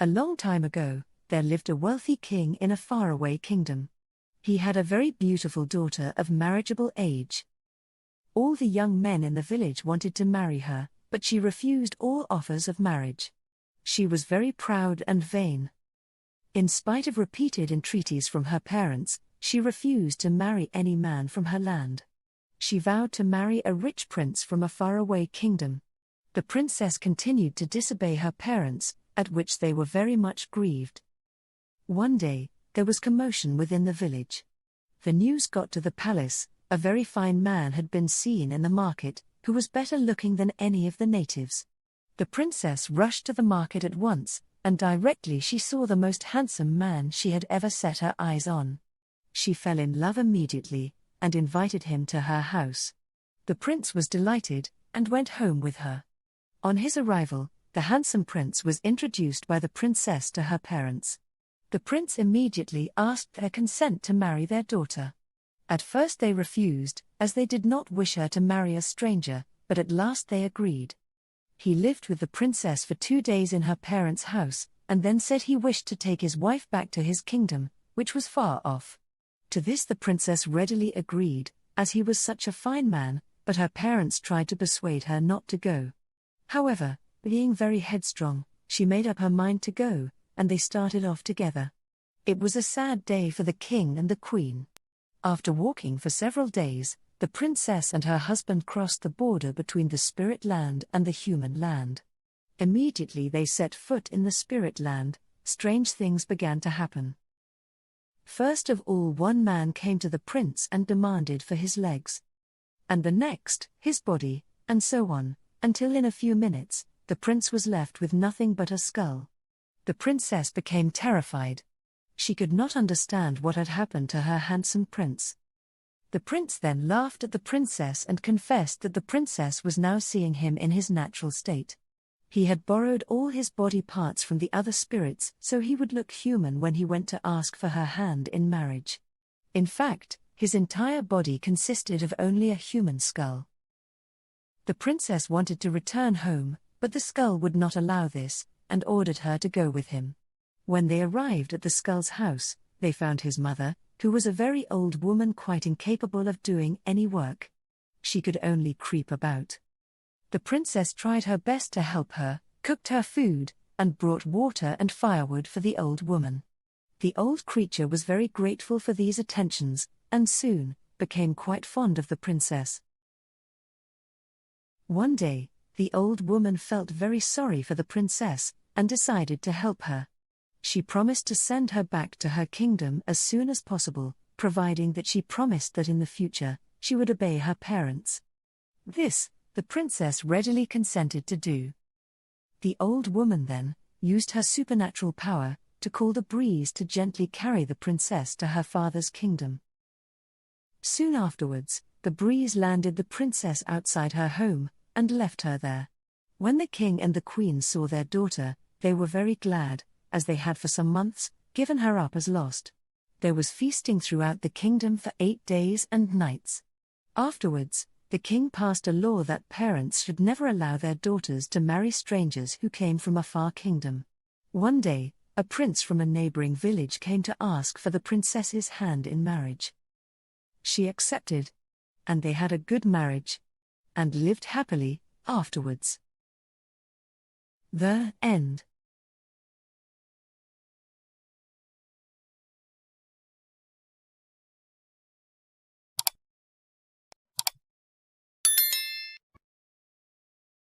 A long time ago, there lived a wealthy king in a faraway kingdom. He had a very beautiful daughter of marriageable age. All the young men in the village wanted to marry her, but she refused all offers of marriage. She was very proud and vain. In spite of repeated entreaties from her parents, she refused to marry any man from her land. She vowed to marry a rich prince from a faraway kingdom. The princess continued to disobey her parents, at which they were very much grieved. One day, there was commotion within the village. The news got to the palace. A very fine man had been seen in the market, who was better looking than any of the natives. The princess rushed to the market at once, and directly she saw the most handsome man she had ever set her eyes on. She fell in love immediately, and invited him to her house. The prince was delighted, and went home with her. On his arrival, the handsome prince was introduced by the princess to her parents. The prince immediately asked their consent to marry their daughter. At first they refused, as they did not wish her to marry a stranger, but at last they agreed. He lived with the princess for 2 days in her parents' house, and then said he wished to take his wife back to his kingdom, which was far off. To this the princess readily agreed, as he was such a fine man, but her parents tried to persuade her not to go. However, being very headstrong, she made up her mind to go, and they started off together. It was a sad day for the king and the queen. After walking for several days, the princess and her husband crossed the border between the spirit land and the human land. Immediately they set foot in the spirit land, strange things began to happen. First of all, one man came to the prince and demanded for his legs. And the next, his body, and so on, until in a few minutes, the prince was left with nothing but a skull. The princess became terrified. She could not understand what had happened to her handsome prince. The prince then laughed at the princess and confessed that the princess was now seeing him in his natural state. He had borrowed all his body parts from the other spirits so he would look human when he went to ask for her hand in marriage. In fact, his entire body consisted of only a human skull. The princess wanted to return home, but the skull would not allow this, and ordered her to go with him. When they arrived at the skull's house, they found his mother, who was a very old woman quite incapable of doing any work. She could only creep about. The princess tried her best to help her, cooked her food, and brought water and firewood for the old woman. The old creature was very grateful for these attentions, and soon became quite fond of the princess. One day, the old woman felt very sorry for the princess, and decided to help her. She promised to send her back to her kingdom as soon as possible, providing that she promised that in the future, she would obey her parents. This, the princess readily consented to do. The old woman then used her supernatural power to call the breeze to gently carry the princess to her father's kingdom. Soon afterwards, the breeze landed the princess outside her home, and left her there. When the king and the queen saw their daughter, they were very glad, as they had for some months given her up as lost. There was feasting throughout the kingdom for 8 days and nights. Afterwards, the king passed a law that parents should never allow their daughters to marry strangers who came from a far kingdom. One day, a prince from a neighboring village came to ask for the princess's hand in marriage. She accepted, and they had a good marriage, and lived happily afterwards. The end.